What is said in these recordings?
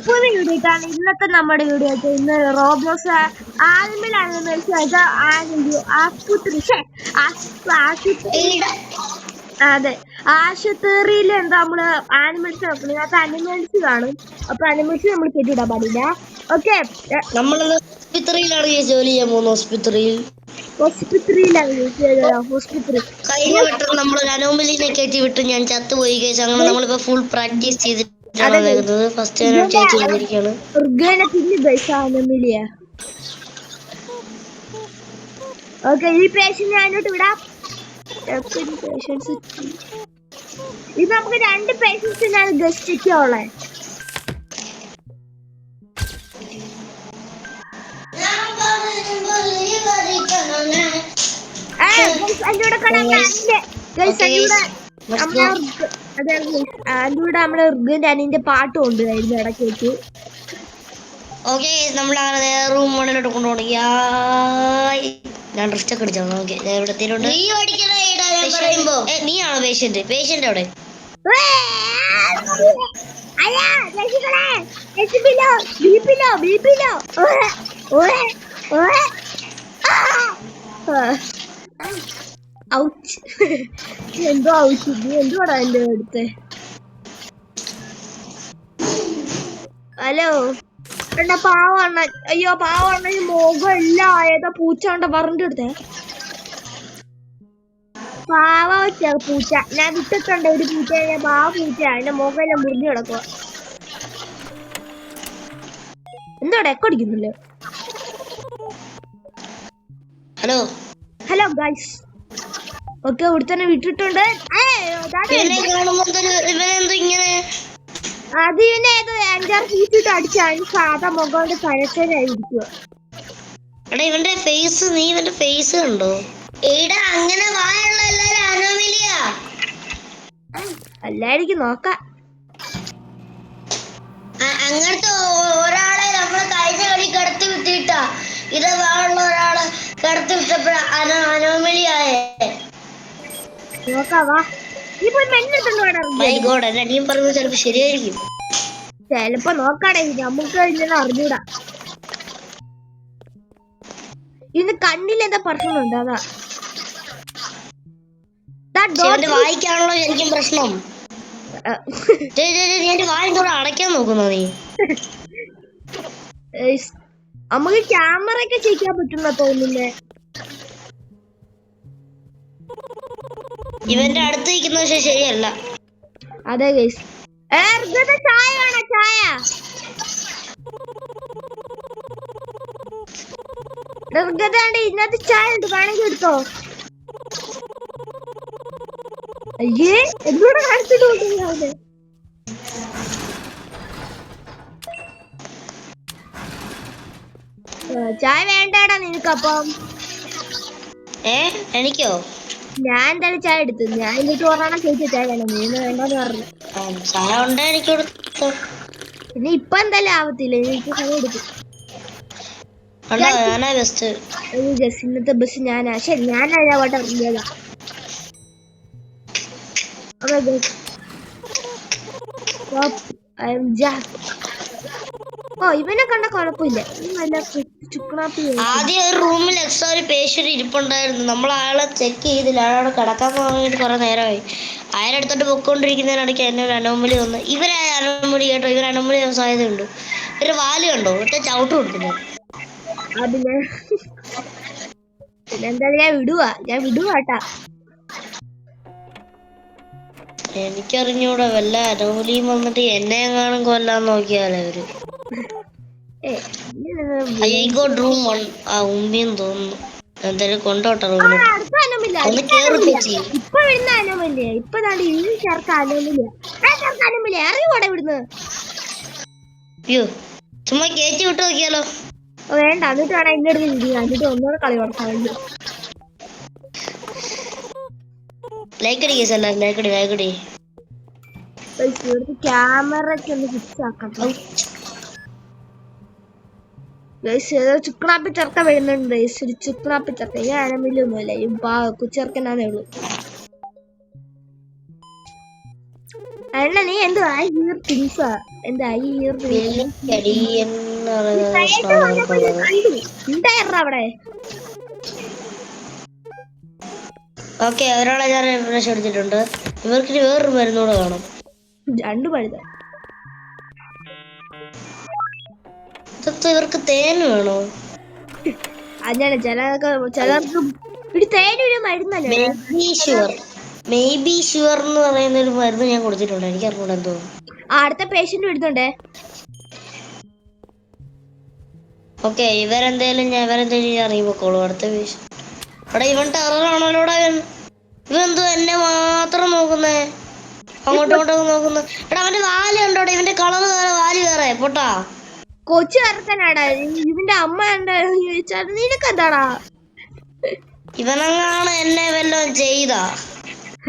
പുതിയ വീഡിയോ ഇട്ടാണ് ഇന്നത്തെ നമ്മുടെ വീഡിയോ. ഇന്ന് റോബ്ലോക്സ് ആനിമലാണ് മേടിച്ചത്. അതെ, ആശുപത്രിയിൽ എന്താ നമ്മള് ആനിമൽസ് നോക്കണം. ഇതിനകത്ത് അനിമൽസ് കാണും. അപ്പൊ അനിമൽസ് നമ്മൾ കെട്ടിയിടാൻ പാടില്ല. ഓക്കെ, ഹോസ്പിറ്റലിലാണ് ജോലി ചെയ്യാൻ പോകുന്നത്. ഹോസ്പിറ്റലിൽ കഴിഞ്ഞ വട്ടം നമ്മൾ അനോമലിനെ കയറ്റി വിട്ട് ഞാൻ ചത്തുപോയി കേസ്. അങ്ങനെ നമ്മളിപ്പോ ഫുൾ പ്രാക്ടീസ് ചെയ്തിട്ടാണ് ഫസ്റ്റ് ചേച്ചി വന്നിരിക്കുകയാണ്. ഓക്കെ, ഈ പേഷ്യന്റ് ഞാനോട്ട് വിടാം. ഇത് നമുക്ക് 2 പേഷ്യൻസിനാണ് ഗസ്റ്റ് ഉള്ളത്. അതിലൂടെ നമ്മള് ഋഗിന്റെ അനിന്റെ പാട്ടും ഉണ്ട് ഇടയ്ക്ക്. ഓക്കെ, നമ്മൾ റൂം 1 കൊണ്ടുപോകണം. ഞാൻ ഡ്രസ്റ്റ് ഒക്കെ അടിച്ചോ. ഓക്കെ, ഞാൻ ഇവിടെ എത്തിയിട്ടുണ്ട്. നീയാണോ പേഷ്യന്റ് അവിടെ? എന്തോ എന്തുവാടാ എന്റെ അടുത്ത്? ഹലോ എണ്ണ പാവണ്ണ. അയ്യോ പാവണ്ണ, ഈ മുഖം എല്ലാം ആയതാ പൂച്ചാണ്ട പറഞ്ഞെടുത്തേ. പാവ പൂച്ച ഞാൻ വിട്ടിട്ടുണ്ട്. ഒരു പൂച്ച, പാവ പൂച്ച. എന്റെ മുഖം എല്ലാം മുറിഞ്ഞു കിടക്കുക. എന്തോടെ എക്കടിക്കുന്നില്ലേ? Hello guys. ഓക്കെ, ഇവിടെ തന്നെ വിട്ടിട്ടുണ്ട്. അത് പിന്നെ 5-6 പീസിട്ട് അടിച്ചാണ് സാധാ മുഖം കരച്ചനായിരിക്കുക. ഇവന്റെ ഫേസ് കണ്ടോ? അങ്ങനെ വായുള്ള എല്ലാരും അനോമലിയ എല്ലായിരിക്കും. നോക്കാം. അങ്ങനത്തെ ഒരാളെ നമ്മൾ കഴിഞ്ഞ കളി കടത്തി വിട്ടിട്ടാ ഇത് വാഴുള്ള ഒരാളെ കടത്തി വിട്ടപ്പോഴ അനോമലിയായേ. നോക്കാവാ. അനിയൻ പറഞ്ഞത് ചിലപ്പോ ശരിയായിരിക്കും. ചിലപ്പോ നോക്കാടേ, നമുക്ക് ഇങ്ങനെ അറിഞ്ഞൂടാ. ഇന്ന് കണ്ണിൽ എന്താ പ്രശ്നമുണ്ട്? അതാ വായിക്കാണല്ലോ ശരിക്കും പ്രശ്നം. വായിക്കൂടെ അടയ്ക്കാൻ നോക്കുന്നോ നീ? നമുക്ക് ക്യാമറ ഒക്കെ ചെയ്യാൻ പറ്റുന്ന തോന്നുന്നേ. ഇവന്റെ അടുത്ത് നിൽക്കുന്ന പക്ഷെ ശരിയല്ല. അതെ ഗൈസ്. ചായ വേണോ? ചായ ഇതിനകത്ത് ചായ ഉണ്ട്, വേണമെങ്കിൽ എടുത്തോ. അയ്യേ, എന്തുകൂടെ കാണിച്ചിട്ട് ചായ വേണ്ടാടാ നിനക്കപ്പം? എനിക്കോ? ഞാൻ എന്തായാലും ചായ എടുത്തു. ഞാൻ എന്നിട്ട് പറഞ്ഞാൽ ചോദിച്ച ചായ വേണം. നീന്ന് വേണ്ടെന്ന് പറഞ്ഞു. പിന്നെ ഇപ്പൊ എന്തായാലും ആവത്തില്ല. എനിക്ക് ചായ എടുക്കും. ഇന്നത്തെ ബസ് ഞാനാ. ശരി, ഞാനാ വട്ടം ഇറങ്ങിയതാ. ഇവനെ കണ്ട കുഴപ്പമില്ല. ആദ്യം ഒരു റൂമിൽ എക്സ്ട്രാ ഒരു പേഷ്യന്റ് ഇരിപ്പുണ്ടായിരുന്നു. നമ്മൾ അയാളെ ചെക്ക് ചെയ്തില്ല. അയാളെ കിടക്കാൻ തുടങ്ങിയിട്ട് കുറെ നേരമായി. അയാളെടുത്തോട്ട് പൊക്കോണ്ടിരിക്കുന്നതിനിടയ്ക്ക് എന്നെ ഒരു അനോമലി വന്ന്. ഇവരെ അനോമലി കേട്ടോ, ഇവർ അനോമലി സാധ്യതയുണ്ട്. ഇവര് വാല് കണ്ടോ? ഒറ്റ ചവിട്ട് കൊടുക്കുന്നു. പിന്നെന്തായാലും ഞാൻ വിടുവാട്ടാ. എനിക്കറിഞ്ഞൂടെ, വല്ല അനോമലിയും വന്നിട്ട് എന്നെ എങ്ങാനും കൊല്ലാൻ നോക്കിയാലേ അവര്. റൂം ഉമ്മിന്ന് തോന്നുന്നു. എന്തായാലും കൊണ്ടോട്ടെ റൂമിൽ. ഒന്ന് കേറി ചേച്ചി. ഇപ്പൊ വരുന്ന അനോമലിയ. ഇപ്പൊ ഇനി ചേർക്ക അനോമലിയ. അറിയോടെ ഇവിടുന്ന്. അയ്യോ, ചുമ്മാ കേറ്റി വിട്ട് നോക്കിയാലോ? വേണ്ട, എന്നിട്ട് വേണം എന്റെ അടുത്ത് ഇരിക്കുക. എന്നിട്ട് ഒന്നുകൂടെ കളി കൊടുക്കാൻ വേണ്ടി. ക്യാമറയ്ക്ക് ഒന്ന് ഫിക്സ് ആക്കണം. ചുക്കണാപ്പി ചെറുക്ക വരുന്നുണ്ട്. ഒരു ചുക്കണാപ്പി ചെറുക്ക. ഈ അനമില്ലൊന്നുമില്ല. ഈ കൊച്ചെറുക്കനാന്നേ ഉള്ളൂ. എണ്ണ നീ എന്തുവാ ഹിയർ തിങ്സ് എന്താ ഈ ഹിയർ വില്ലിക്കടി എന്ന് പറയുന്ന സാധനങ്ങൾക്കുള്ളത്. ഉണ്ടായിരുന്ന അവിടെ ഓക്കെ, ഒരാളെ ഞാൻ റിഫ്രഷ് എടുത്തിട്ടുണ്ട്. ഇവർക്ക് ഇനി വേറൊരു മരുന്നൂടെ കാണും. രണ്ടു പഴുത ഇതൊക്കെ ഇവർക്ക് തേൻ വേണോ? അങ്ങനെ ചിലർക്ക് ഒരു തേനൊരു മരുന്നല്ലേ. മേബി ഷുവർ എന്ന് പറയുന്ന ഒരു മരുന്ന് ഞാൻ കൊടുത്തിട്ടുണ്ട്. എനിക്ക് അറിഞ്ഞൂടെ എന്തോ. അടുത്ത പേഷ്യന്റ് എടുത്തോണ്ടേ. ഓക്കെ, ഇവരെന്തേലും അറിയുമ്പോക്കോളൂ. അടുത്ത പേഷ്യന്റ് അവിടെ ഇവൻ ടെററാണല്ലോ. ഇവെന്തോ എന്നെ മാത്രം നോക്കുന്നേ, അങ്ങോട്ടും ഇങ്ങോട്ടും നോക്കുന്നു. എടാ അവന്റെ വാല് കണ്ടോടെ, ഇവന്റെ കളർ വേറെ വാല് വേറെ പൊട്ടാ. കൊച്ചു കറക്കനാടാ ഇവന്റെ അമ്മ ചോദിച്ചാൽ നിനക്കെന്താടാ? ഇവനങ്ങാണ് എന്നെ വല്ലതും ചെയ്ത.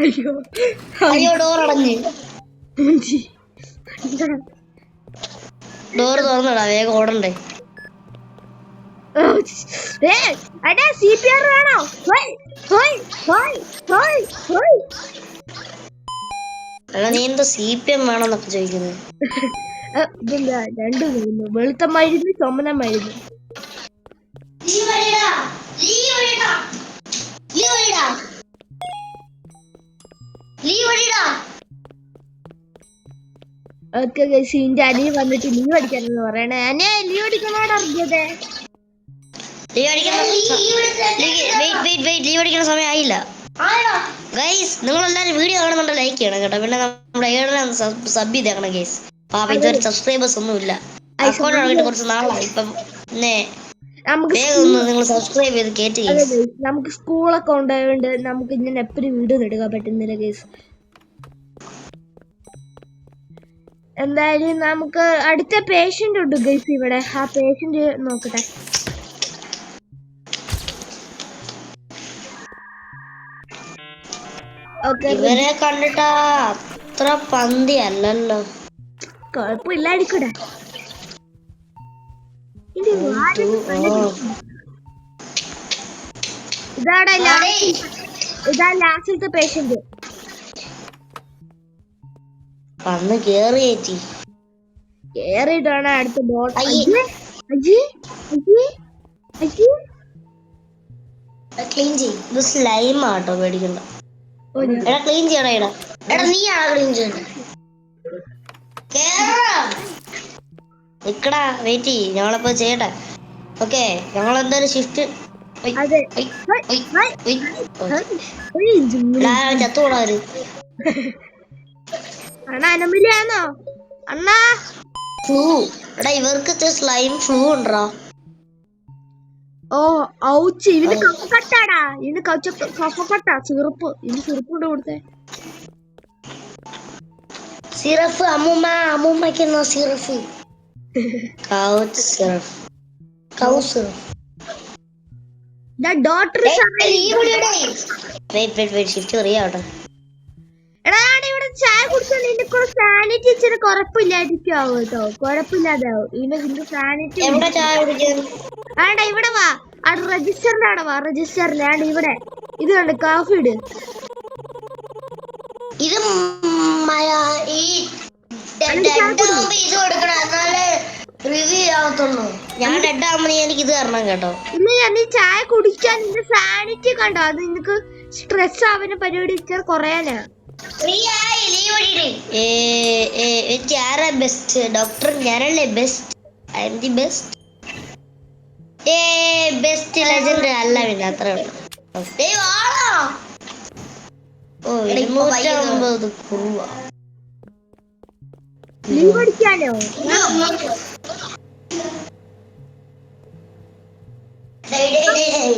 അയ്യോ അയ്യോ, ഡോർ അടഞ്ഞ്. ഡോർ തുറന്നടാ, വേഗം ഓടണ്ടേ. CPR വേണോ? അല്ല, നീ എന്താ CPM വേണമെന്നൊക്കെ ചോദിക്കുന്നത്? ഇതെന്താ രണ്ടു മരുന്ന്, വെളുത്ത മരുന്ന് ചുമന്ന മരുന്ന്. ഓക്കെ ഇതിന്റെ അനിയൻ വന്നിട്ട് ലീവ് അടിക്കാനെന്ന് പറയണേ. അനെ ലീവ് അടിക്കണോട് അറിഞ്ഞതേ. ലീവ് അടിക്കുന്ന സമയമായില്ല ഗൈസ്. നിങ്ങളെല്ലാരും വീഡിയോ കാണുന്നുണ്ട്, ലൈക്ക് ചെയ്യണം കേട്ടോ. പിന്നെ നമ്മുടെ ഏഴാം സബ് ചെയ്തേക്കണം ഗൈസ്. പാപ്പ ഇതുവരെ സബ്സ്ക്രൈബേഴ്സ് ഒന്നും ഇല്ല. അക്കൗണ്ട് തുടങ്ങിയിട്ട് കുറച്ച് നാളായി. ഇപ്പം വേഗം നിങ്ങൾ സബ്സ്ക്രൈബ് ചെയ്ത് കേറ്റ് ഗൈസ്. നമുക്ക് സ്കൂളൊക്കെ ഉണ്ടായതുകൊണ്ട് നമുക്ക് ഇങ്ങനെ എപ്പോഴും വീഡിയോ എടുക്കാൻ പറ്റുന്നില്ല ഗൈസ്. എന്തായാലും നമുക്ക് അടുത്ത പേഷ്യന്റ് ഉണ്ട് ഗൈസ് ഇവിടെ. ആ പേഷ്യന്റ് നോക്കട്ടെ. ഇവരെ കണ്ടിട്ടാ അത്ര പന്തി അല്ലല്ലോ. കൊഴപ്പില്ലായിരിക്കൂടെ. ഇതാ ലാസ്റ്റത്തെ പേഷ്യന്റ്. വന്ന് കേറിയേച്ചി കേറിയിട്ടാണ് അടുത്ത ഡോക്ടർ. ക്ലീൻ ചെയ്യും. ഇത് സ്ലൈം ആട്ടോ, പേടിക്കണ്ട. എടാ ക്ലീൻ ചെയ്യടാ. എടാ നീയാണോ ക്ലീൻ ചെയ്യണ്ട? നിക്കടാ, വെയിറ്റ് ചെയ്യ്, ഞങ്ങളപ്പോ ചെയ്യട്ടെ. ഓക്കെ, ഞങ്ങൾ എന്തായാലും ഷിഫ്റ്റ് ചത്തുകൂടാ. അനമില്ലാന്നോ അണ്ണാ? ഫ്ലൂ. എടാ ഇവർക്ക് സ്ലൈം ഫ്ലൂ ഉണ്ടോ? ഓ ഔച്ച്, ഇതിന് കഫക്കെട്ടാടാ. ഇതിന് കഫക്കെട്ടാ, ചെറുപ്പ്. ഇതിന് ചെറുപ്പ് കൊണ്ട് കൊടുത്തേ. Syrup അമ്മൂമ്മക്ക് syrup. ഡോക്ടർ എടാ ഇവിടെ ചായ കുടിച്ചാൽ ഇതിന്റെ സാനിറ്റി ഇച്ചിരി കുഴപ്പമില്ലാതിരിക്കാവോ കേട്ടോ. കുഴപ്പമില്ലാതാവും ഇതിന്റെ സാനിറ്റി. ആടാ ഇവിടെ വാ, അവിടെ രജിസ്റ്ററിന്റെ അവിടെ വാ. രജിസ്റ്ററിലാണ് ഇവിടെ ഇത് കണ്ട് കാഫി ഇട്. ഇത് റിവ്യൂ ആവത്തുള്ളൂ. ഞാൻ ഡെഡ് ആവുമ്പോ എനിക്ക് ഇത് തരണം കേട്ടോ. ഇല്ല, നീ ചായ കുടിച്ചാൽ നിന്റെ സാനിറ്റി കണ്ടോ, അത് നിനക്ക് സ്ട്രെസ് ആവുന്ന പരിപാടി കുറയാനാ. ബെസ്റ്റ് ഡോക്ടർ ഞാനല്ലേ best. I M the best. Best legend അല്ല, പിന്നെ അത്രേ ഉള്ളൂ. ഓ 250 കുറവാ. ലീവ് അടിക്കാനോ?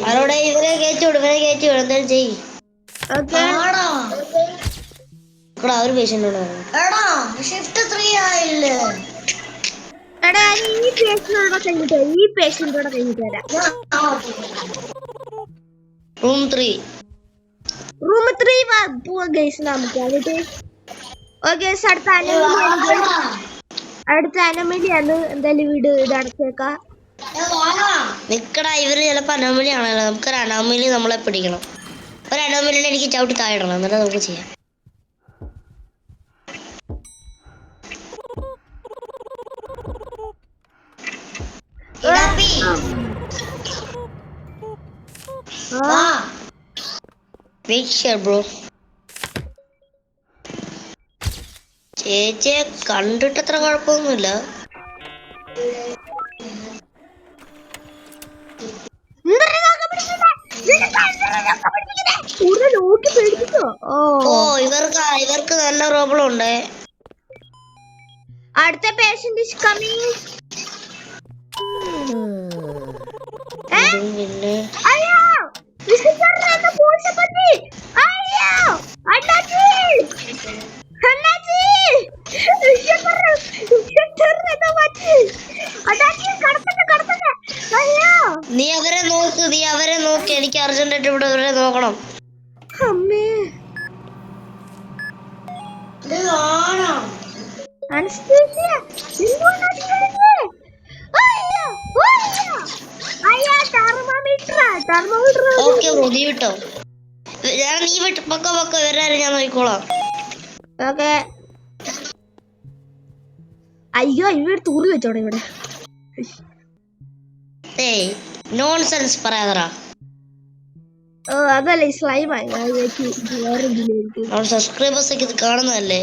അതോടെ ഇവരെ കയറ്റിവിടും. എന്തായാലും ചെയ്യ്. ഒരു പേഷ്യന്റ് ഷിഫ്റ്റ് 3 ആയില്ലേ? എടാ ഈ പേഷ്യന്റോടെ കഴിഞ്ഞിട്ട് വരാം. റൂം 3 പോവാ ഗൈസ് നമുക്ക്. എന്നിട്ട് ഓക്കെ അടുത്ത അനമലിയാണ്. എന്തായാലും വീട് ഇത് അടച്ചേക്കാം. നിക്കടാ, ഇവര് ചിലപ്പോ അനോമലി ആണല്ലോ. നമുക്കൊരു അനോമലി നമ്മളെ പിടിക്കണം. ഒരു അനോമലിനെ എനിക്ക് ചവിട്ടി താഴെയിടണം, എന്നിട്ട് നമുക്ക് ചെയ്യാം. ബ്രോ ചേച്ചിയെ കണ്ടിട്ട് അത്ര കുഴപ്പമൊന്നുമില്ല. ഓ ഇവർക്ക് നല്ല പ്രോബ്ലം ഉണ്ട്. അടുത്ത പേഷ്യന്റ് ഇസ് കമ്മിങ്. പിന്നെ അയ്യോ വിസിറ്ററിനെ പോലീസ് പറ്റി. അയ്യോ അണ്ണാച്ചി അണ്ണാച്ചി വിസിറ്ററിനെ പറ്റി. അണ്ണാച്ചി കടത്തട്ടെ. അയ്യോ നീ അവരെ നോക്ക്. എനിക്ക് അർജന്റായിട്ട് ഇവിടെ ഇവരെ നോക്കണം. അമ്മേ അനസ്തേഷ്യ ഓക്കെ ബ്രോ നീ വിട്ടോ. നീ വിട്ട് പക്ക വരാറ് ഞാൻ നോക്കിക്കോളാം. ഓക്കെ. അയ്യോ ഇവിടെ തൂറി വെച്ചോടെ ഇവിടെ. ഏയ് നോൺസെൻസ് പറയാതറാ. ഓ അതല്ലേ സ്ലൈമായി. സബ്സ്ക്രൈബേഴ്സ് ഒക്കെ ഇത് കാണുന്നതല്ലേ.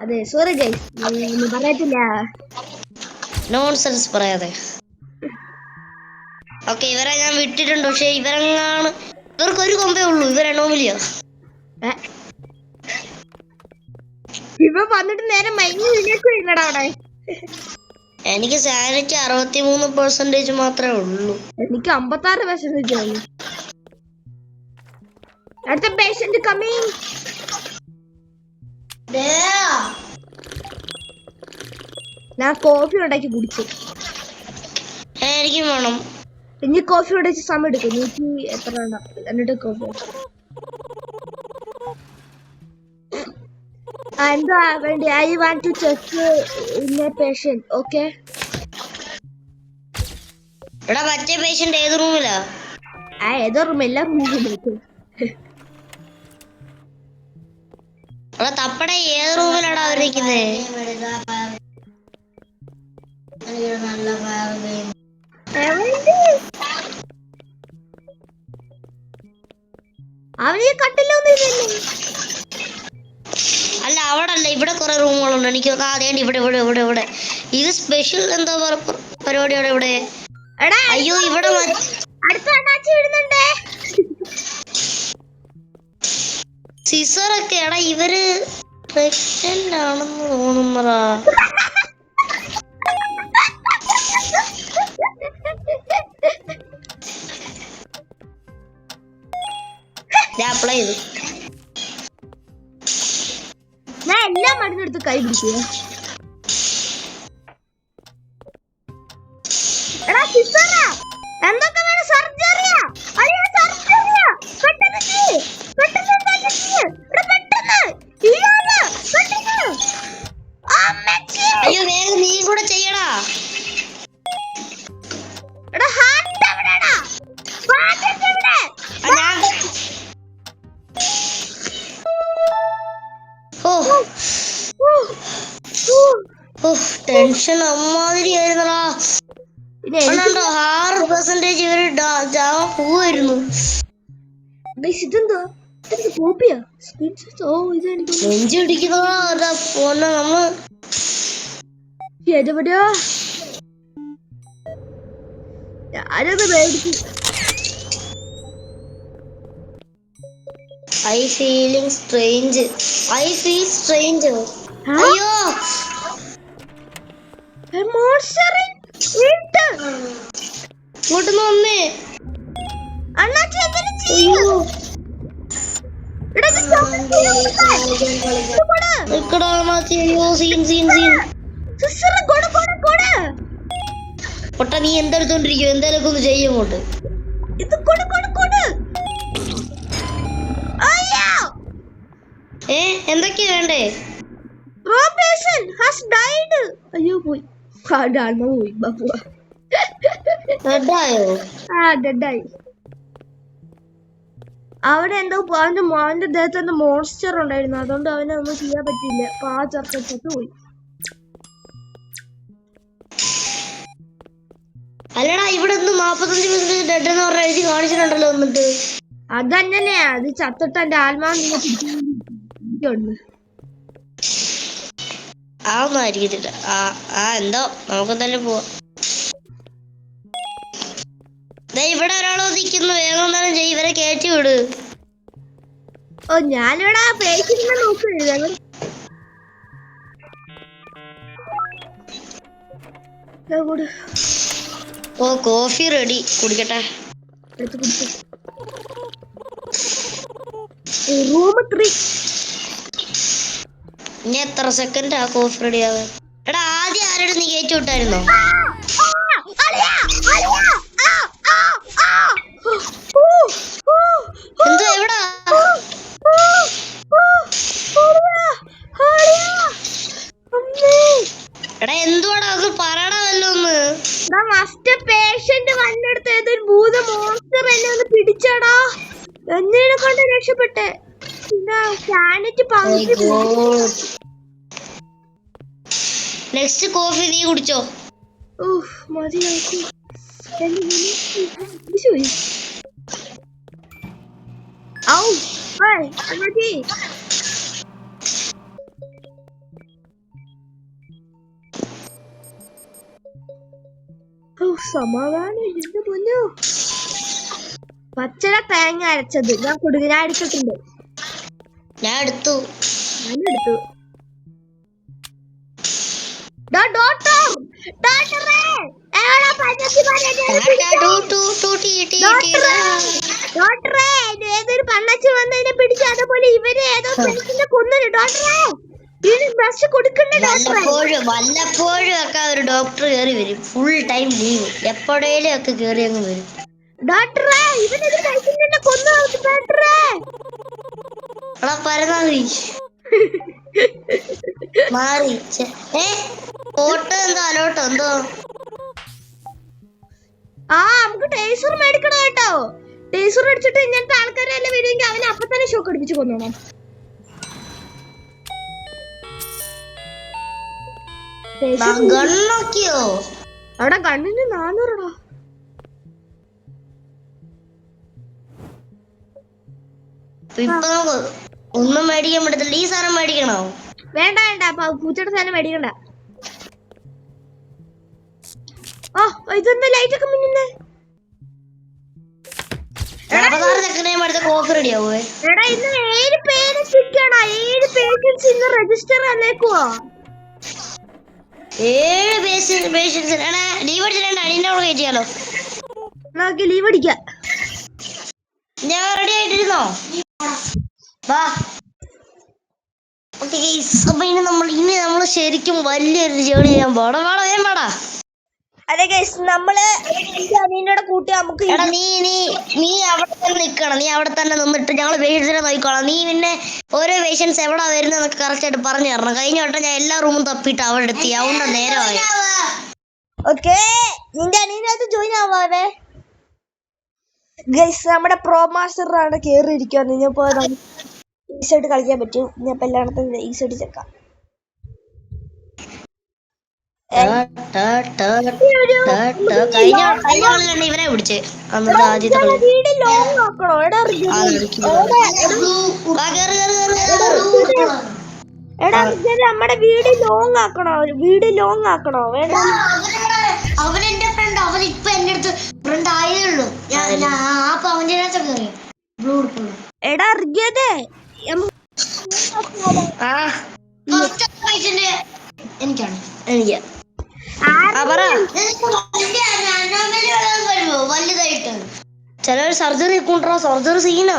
അതെ സോറി ഗൈസ് പറയത്തില്ല. നോൺസെൻസ് പറയാതെ. ഓക്കെ ഇവരെ ഞാൻ വിട്ടിട്ടുണ്ട്. പക്ഷെ ഇവർക്ക് ഒരു കൊമ്പേ ഉള്ളൂ. ഇവരെണ്ണോമില്ല. ഇവ വന്നിട്ട് നേരെ മൈനിലേക്കുള്ളടാ അവിടെ. എനിക്ക് സാനിറ്റി 63% മാത്രമേ ഉള്ളൂ. എനിക്ക് 56% ഉള്ളൂ. അടുത്ത പേഷ്യന്റ് കമ്മിങ്. ഞാൻ കോഫി ഉണ്ടാക്കി കുടിച്ചു. എനിക്കും വേണം. ഇനി കോഫി ഉണ്ടാക്കി സമയം എടുക്കും. 100 എത്ര എന്നിട്ട് കോഫി എന്താ വേണ്ടി. I want to check in a patient. Okay ഇവിടെ മറ്റേ പേഷ്യന്റ് ഏത് റൂമിലാ? ഏതോ റൂം. എല്ലാ റൂമിലും തപ്പട ഏത് റൂമിലാടാ അവരിക്കുന്നത്? അവന് കട്ടിലൊന്നും അല്ല അവിടെ അല്ല, ഇവിടെ കുറെ റൂമുകളുണ്ട്. എനിക്ക് അതേണ്ട ഇവിടെ ഇത് സ്പെഷ്യൽ എന്താ പരിപാടിയാണ് ഇവിടെ. അയ്യോ ഇവിടെ സിസറൊക്കെ എടാ ഇവര് പ്രഗ്നന്റ് ആണെന്ന് തോന്നുന്നറാ. ഞാൻ അപ്ലൈ ചെയ്തു. ഞാൻ എല്ലാ മരുന്നെടുത്ത് കൈ പിടിക്കുക. എന്തൊക്കെ വേണം? സർജറിയാ? അയ്യോ സർജറിയാ. പെട്ടെന്ന് അയ്യോ വേഗം നീ കൂടെ ചെയ്യടാ. ടെൻഷൻ അമ്മാതിരി ആയിരുന്നടാ. 6% ഇവര് പോവായിരുന്നു. ഇതെന്തോ കോപ്പിയാ? നെഞ്ചു പിടിക്കുന്നതാ പോന്നെ നമ്മള്. എവിടെയോ ഞാനത് മേടിച്ചു. I feel strange. അയ്യോ ഇങ്ങോട്ട് വന്നേ. പൊട്ട നീ എന്തെടുത്തോണ്ടിരിക്കും? എന്തായാലും ഒന്ന് ചെയ്യങ്ങോട്ട്. എന്തൊക്കെയാ വേണ്ടേ? അയ്യോ പോയി. പോയി ഡെഡായി. അവിടെ എന്തോ അവന്റെ ദേഹത്ത് എന്തോ മോൺസ്റ്റർ ഉണ്ടായിരുന്നു. അതുകൊണ്ട് അവനെ ഒന്നും ചെയ്യാൻ പറ്റില്ല. അപ്പൊ ആ ചർച്ചത്ത് പോയി. അല്ലടാ ഇവിടെ 45% ഡെഡ് എന്ന് പറഞ്ഞ എഴുതി കാണിച്ചിട്ടുണ്ടല്ലോ. എന്നിട്ട് അതങ്ങനെയാ, അത് ചത്തിട്ട് എന്റെ ആത്മാവുണ്ട്. ഒന്നും ആയിരിക്കത്തില്ല. എന്തോ നമുക്ക് എന്തായാലും പോവാം. ഇവിടെ ഒരാളോ നിൽക്കുന്നു, വേഗം എന്തായാലും ചെയ്യും, ഇവരെ കയറ്റി വിട്. ഓ ഞാനിവിടെ പേശിനെ നോക്കുന്നത്. ഓ കോഫി റെഡി, കുടിക്കട്ടെ. റൂം 3. ഇനി എത്ര സെക്കൻഡ് ആ കോഫി റെഡി ആവാൻ? എടാ ആദ്യം ആരോട് നീ കയറ്റി വിട്ടായിരുന്നോ? എന്തോ എവിടാ? എടാ എന്തുവാടാ, ഒന്ന് പറയടാ വല്ലോന്ന്. ഫസ്റ്റ് പേഷ്യന്റ് വന്നെടുത്ത് ഏതൊരു ഭൂത മോൺസ്റ്റർ എന്നെ ഒന്ന് പിടിച്ചടാ. എന്നെ കൊണ്ട് രക്ഷപ്പെട്ടെ. പിന്നെ സാനിറ്റി നെക്സ്റ്റ് കോഫി നീ കുടിച്ചോ? മതി. സമാധാനം ഇതിന്റെ പൊന്നോ. പച്ചട തേങ്ങ അരച്ചത് ഞാൻ എടുത്തിട്ടുണ്ട്. ഞാൻ എടുത്തു. ഏതൊരു പണ്ണച്ചി വന്നതിനെ പിടിച്ച് അതുപോലെ ഇവര് ഏതോ കൊന്നിട്ട് ഡോക്ടറെ വല്ലപ്പോഴും ഒക്കെ ഒരു ഡോക്ടർ കയറി വരും. ഫുൾ ടൈം ലീവ്, എപ്പോഴേലും ഒക്കെ കയറി അങ്ങ് വരും. ഡോക്ടറെ ഇവനൊരു പേഷ്യന്റിനെ കൊന്നു ഡോക്ടറെ. പരമാവധി മാറി ഓട്ടോ എന്തോ അലോട്ടോ എന്തോ. നമുക്ക് ടേസർ മേടിക്കണം കേട്ടോ. ടേസർ അടിച്ചിട്ട് ഇങ്ങനത്തെ ആൾക്കാരെല്ലാം വരുമെങ്കിൽ അവനെ അപ്പൊ തന്നെ ഷോക്ക് അടിപ്പിച്ച് കൊന്നോണം. ഗണ്ണൊക്കെയോ? അവിടെ ഗണ്ണിന് 400 ഇപ്പൊ ഒന്നും മേടിക്കാൻ പറ്റത്തില്ല. ഈ സാധനം മേടിക്കണോ? വേണ്ട പൂച്ചയുടെ സാധനം മേടിക്കണ്ട. ഇതെന്താ ലൈറ്റ് ഒക്കെ മിന്നുന്നേ? കോഫി റെഡി ആവേ. എടാ ഇന്ന് 7 പേര് സിക്കാണ്. 7 പേഷ്യൻസ് ഇന്ന് രജിസ്റ്റർ വന്നേക്കുവാ. 7 പേഷ്യൻസ്. എടാ ലീവ് അടിച്ചിട്ടുണ്ട്. അടിന്റെ അവിടെ കയറ്റിയാലോ? നമുക്ക് ലീവ് അടിക്കാം. ഞാൻ റെഡി ആയിട്ടിരുന്നോ? വാ. അപ്പൊ ഇനി നമ്മൾ ശരിക്കും വലിയൊരു ജേണി ചെയ്യാൻ പോടാ. അതെ ഗൈസ്, നമ്മള് അനിയനോടെ കൂട്ടി നമുക്ക് നീ അവിടെ തന്നെ നിക്കണം. നീ അവിടെ തന്നെ നിന്നിട്ട് ഞങ്ങള് പേഷ്യൻസിനെ നോക്കിക്കോളാം. നീ പിന്നെ ഓരോ പേഷ്യൻസ് എവിടാ വരുന്നതെന്നൊക്കെ കറക്റ്റ് ആയിട്ട് പറഞ്ഞു തരണം. കഴിഞ്ഞ വട്ടം ഞാൻ എല്ലാ റൂമും തപ്പിട്ട് അവിടെ എത്തി. അതുകൊണ്ട് നേരമായി. ഓക്കേ, നിന്റെ അനിയനകത്ത് ജോയിൻ ആവാതെ ഗൈസ്. നമ്മുടെ പ്രോ മാസ്റ്റർ ആണ് കേറിയിരിക്കുകയാണ്. ഇനിയിപ്പോ ഈസായിട്ട് കളിക്കാൻ പറ്റും. ഞാൻ ഇപ്പൊ എല്ലായിടത്തും ഈസായിട്ട് ചെക്കാം. ഇവനെ പിടിച്ച് വീട് ലോങ് ആക്കണോ? നമ്മുടെ വീട് ലോങ് ആക്കണോ? വേണ്ട, അവൻ എന്റെ ഫ്രണ്ട്. അവൻ ഇപ്പൊ എന്റെ അടുത്ത് ഫ്രണ്ട് ആയേ ഉള്ളൂ. എടാ അറിയാതെ എനിക്കാണ്. വലുതായിട്ട് ചിലർ സർജറി കൊണ്ടുവരാ. സർജറി സീനാ.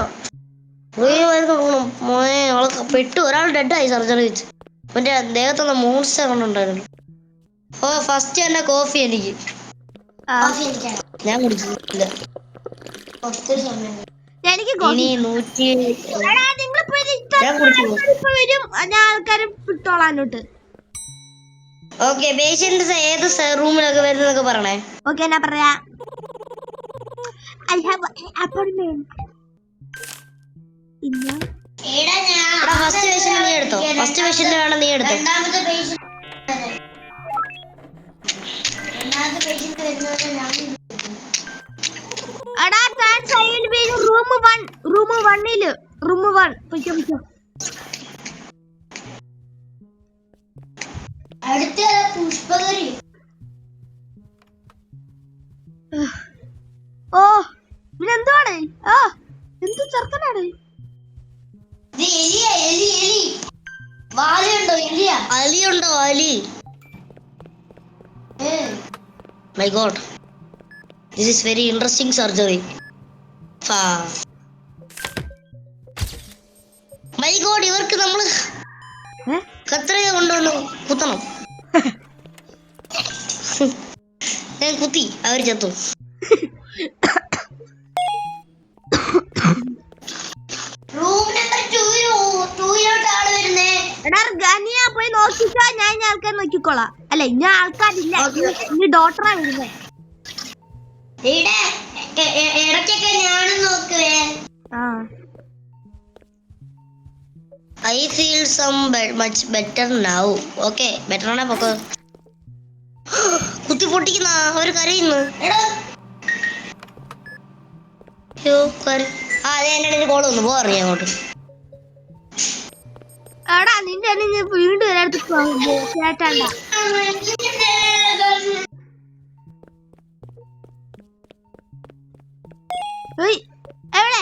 മോനെ പെട്ടു. ഒരാൾ ഡെഡായി സർജറി വെച്ച്. അവന്റെ ദേഹത്തുള്ള മോൺസ്റ്റർ കൊണ്ടുണ്ടായിരുന്നു. ഫസ്റ്റ് തന്നെ കോഫി എനിക്ക്. ഞാൻ കുടിച്ചില്ല. ആൾക്കാരെ വിട്ടോളാനോട്ട്. ഓക്കെ, പേഷ്യൻസ് ഏത് റൂമിലൊക്കെ വരുന്നതൊക്കെ പറയണേ. ഓക്കെ, ഞാൻ പറയാ. I have an appointment. First patient നീ എടുത്തോ. ഫസ്റ്റ് പേഷ്യന്റ് വേണം നീ എടുത്തോ. രണ്ടാമത്തെ പേഷ്യന്റ് എടാ റൂം 1 പൊയ്ക്കോ. അടുത്ത പുഷ്പകരി. ഓ ഇവനെന്തുവാണ്? എന്ത് ചെറുക്കനാണ്? എലി വാലുണ്ടോ? എലിയ അലിയുണ്ടോ? അലി. My God, this is very interesting surgery. My God, ഇവർക്ക് നമ്മള് കത്രയ കൊണ്ടുവന്നു കുത്തണം. ഞാൻ കുത്തി, അവർ ചത്തു. റൂം നമ്പർ 2 ആള് വരുന്നേ. നീ പോയി നോക്കിക്കോ, ഞാൻ ആൾക്കാർ നോക്കിക്കോളാം. അല്ല ഇനി ആൾക്കാരില്ല, ഇനി ഡോക്ടറാ വരുന്നത്. ഇടയ്ക്കൊക്കെ ഞാനും നോക്കുവേ. I feel much better now. Okay, better ആണേ പൊക്കോ. കുത്തി പൊട്ടിക്കുന്ന അവര് കരയുന്നു. അതെ, എന്നെ കോള് വന്നു. പോറിയ അങ്ങോട്ട്. എടാ നിന്റെ വീണ്ടും കേട്ടണ്ട. എവിടെ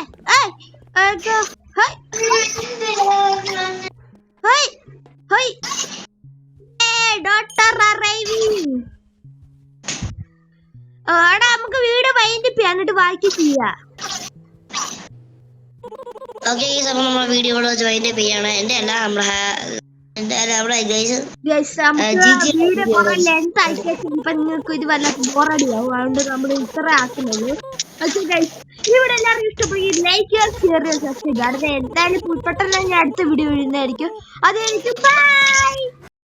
ഡോക്ടർ അറൈവിംഗ്. എടാ നമുക്ക് വീട് വൈൻഡപ്പ് ചെയ്യാം, എന്നിട്ട് ബാക്കി ചെയ്യാം. ഓക്കെ, ഈ സമയം നമ്മളെ വീഡിയോ ഇവിടെ വെച്ച് വൈൻഡപ്പ് ചെയ്യാണ്. എന്റെ അല്ല നമ്മുടെ ലെങ്ത് ആയിട്ട് ഇപ്പൊ നിങ്ങൾക്ക് ഇത് വല്ല ബോറടിയാവും. അതുകൊണ്ട് നമ്മൾ ഇത്ര ആക്കുന്നുള്ളൂ. ഇവിടെ എല്ലാവർക്കും ഇഷ്ടപ്പെടുകയും ലൈക്ക് ചെയ്യുക, ഷെയർ ചെയ്യുക, സബ്സ്ക്രൈബ് ചെയ്യുക. അടുത്ത എന്തായാലും പുൽപ്പെട്ടെല്ലാം ഞാൻ അടുത്ത വീഡിയോ വരുന്നതായിരിക്കും. അതായിരിക്കും ബൈ.